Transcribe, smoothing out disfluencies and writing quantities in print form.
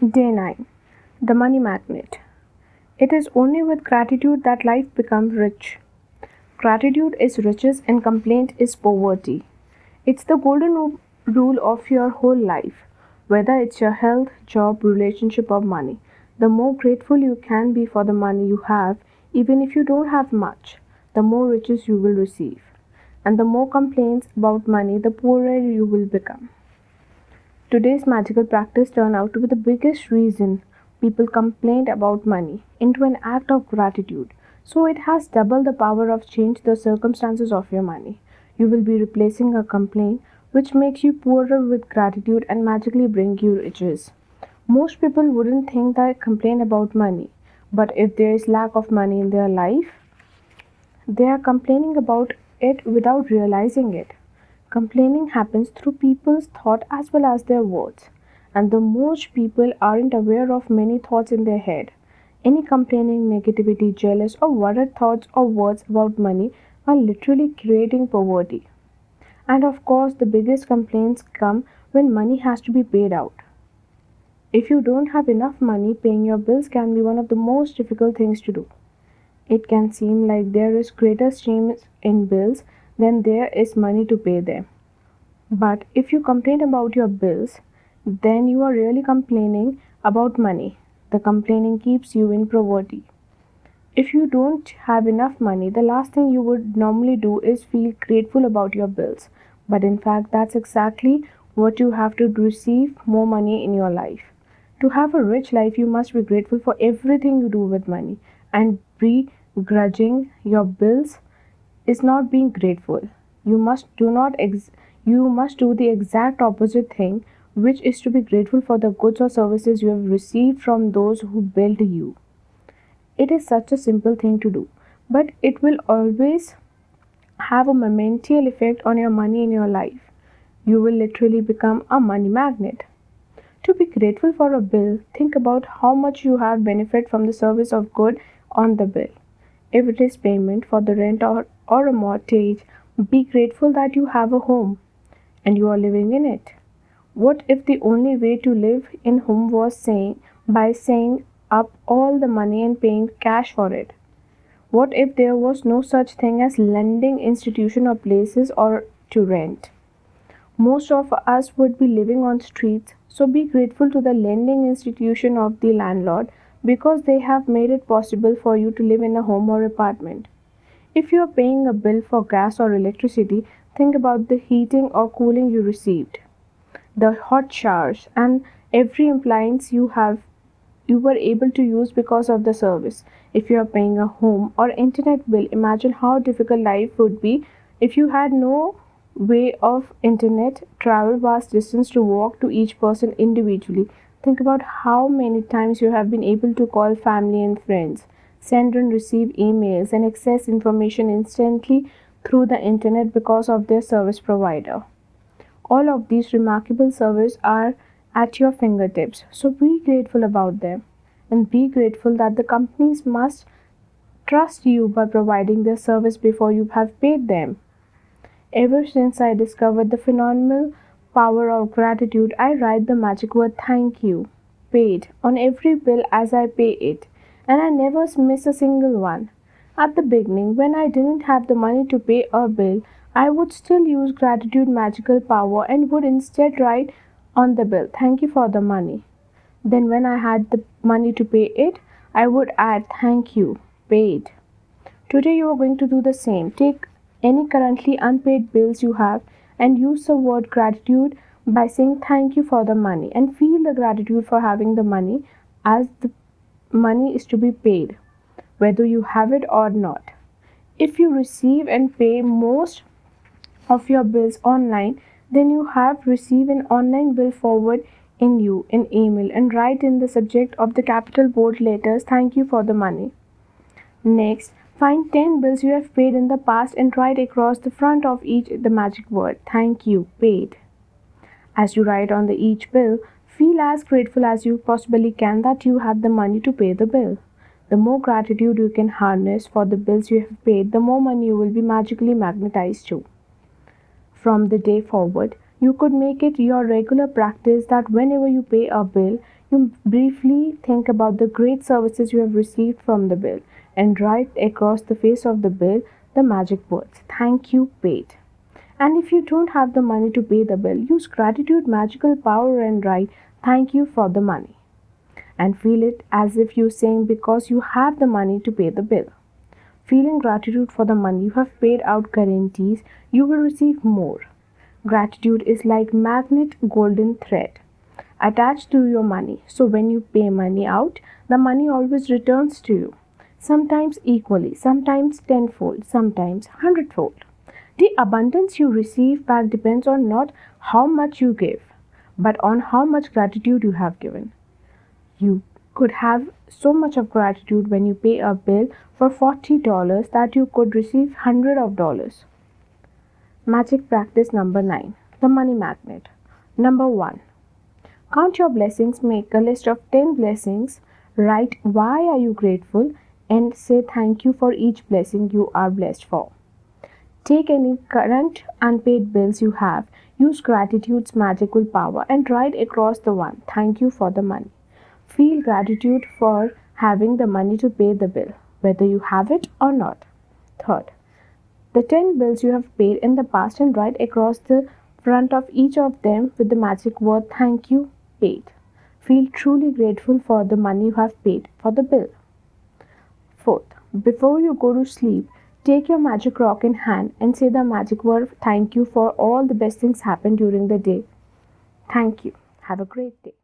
Day 9. The Money Magnet. It is only with gratitude that life becomes rich. Gratitude is riches and complaint is poverty. It's the rule of your whole life, whether it's your health, job, relationship, or money. The more grateful you can be for the money you have, even if you don't have much, the more riches you will receive. And the more complaints about money, the poorer you will become. Today's magical practice turned out to be the biggest reason people complained about money into an act of gratitude. So it has double the power of change the circumstances of your money. You will be replacing a complaint which makes you poorer with gratitude and magically bring you riches. Most people wouldn't think that complain about money, but if there is lack of money in their life, they are complaining about it without realizing it. Complaining happens through people's thought as well as their words, and the most people aren't aware of many thoughts in their head. Any complaining, negativity, jealous, or worried thoughts or words about money are literally creating poverty. And of course, the biggest complaints come when money has to be paid out. If you don't have enough money, paying your bills can be one of the most difficult things to do. It can seem like there is greater strain in bills than there is money to pay them. But if you complain about your bills, then you are really complaining about money. The complaining keeps you in poverty. If you don't have enough money, the last thing you would normally do is feel grateful about your bills. But in fact, that's exactly what you have to receive more money in your life. To have a rich life, you must be grateful for everything you do with money, and begrudging your bills is not being grateful. You must do not you must do the exact opposite thing, which is to be grateful for the goods or services you have received from those who built you. It is such a simple thing to do, but it will always have a momentous effect on your money in your life. You will literally become a money magnet. To be grateful for a bill, think about how much you have benefit from the service of good on the bill. If it is payment for the rent or a mortgage, be grateful that you have a home and you are living in it. What if the only way to live in home was saying by saying up all the money and paying cash for it? What if there was no such thing as lending institution or places or to rent? Most of us would be living on streets, so be grateful to the lending institution of the landlord because they have made it possible for you to live in a home or apartment. If you are paying a bill for gas or electricity, think about the heating or cooling you received, the hot showers, and every appliance you were able to use because of the service. If you are paying a home or internet bill, imagine how difficult life would be if you had no way of internet, travel vast distance to walk to each person individually. Think about how many times you have been able to call family and friends, send and receive emails, and access information instantly through the internet because of their service provider. All of these remarkable services are at your fingertips, so be grateful about them. And be grateful that the companies must trust you by providing their service before you have paid them. Ever since I discovered the phenomenal power of gratitude, I write the magic word thank you, paid, on every bill as I pay it, and I never miss a single one. At the beginning, when I didn't have the money to pay a bill, I would still use gratitude magical power and would instead write on the bill, thank you for the money. Then, when I had the money to pay it, I would add thank you, paid. Today, you are going to do the same. Take any currently unpaid bills you have and use the word gratitude by saying thank you for the money and feel the gratitude for having the money as the money is to be paid, whether you have it or not. If you receive and pay most of your bills online, then you have received an online bill forward in you in email and write in the subject of the capital bold letters thank you for the money. Next, find 10 bills you have paid in the past and write across the front of each the magic word thank you paid. As you write on the each bill, feel as grateful as you possibly can that you had the money to pay the bill. The more gratitude you can harness for the bills you have paid, the more money you will be magically magnetized to. From the day forward, You could make it your regular practice that whenever you pay a bill, you briefly think about the great services you have received from the bill and write across the face of the bill the magic words, "Thank you, paid." And if you don't have the money to pay the bill, use gratitude magical power and write, "Thank you for the money." And feel it as if you're saying because you have the money to pay the bill. Feeling gratitude for the money you have paid out guarantees you will receive more. Gratitude is like magnet golden thread attached to your money. So when you pay money out, the money always returns to you. Sometimes equally, sometimes tenfold, sometimes hundredfold. The abundance you receive back depends on not how much you give, but on how much gratitude you have given. You could have so much of gratitude when you pay a bill for $40 that you could receive hundreds of dollars. Magic practice number 9. The money magnet. Number 1. Count your blessings. Make a list of 10 blessings. Write why are you grateful and say thank you for each blessing you are blessed for. Take any current unpaid bills you have. Use gratitude's magical power and write across the one, "Thank you for the money." Feel gratitude for having the money to pay the bill, whether you have it or not. Third, the 10 bills you have paid in the past and write across the front of each of them with the magic word, "Thank you, paid." Feel truly grateful for the money you have paid for the bill. Fourth, before you go to sleep, take your magic rock in hand and say the magic word, "Thank you for all the best things happened during the day." Thank you. Have a great day.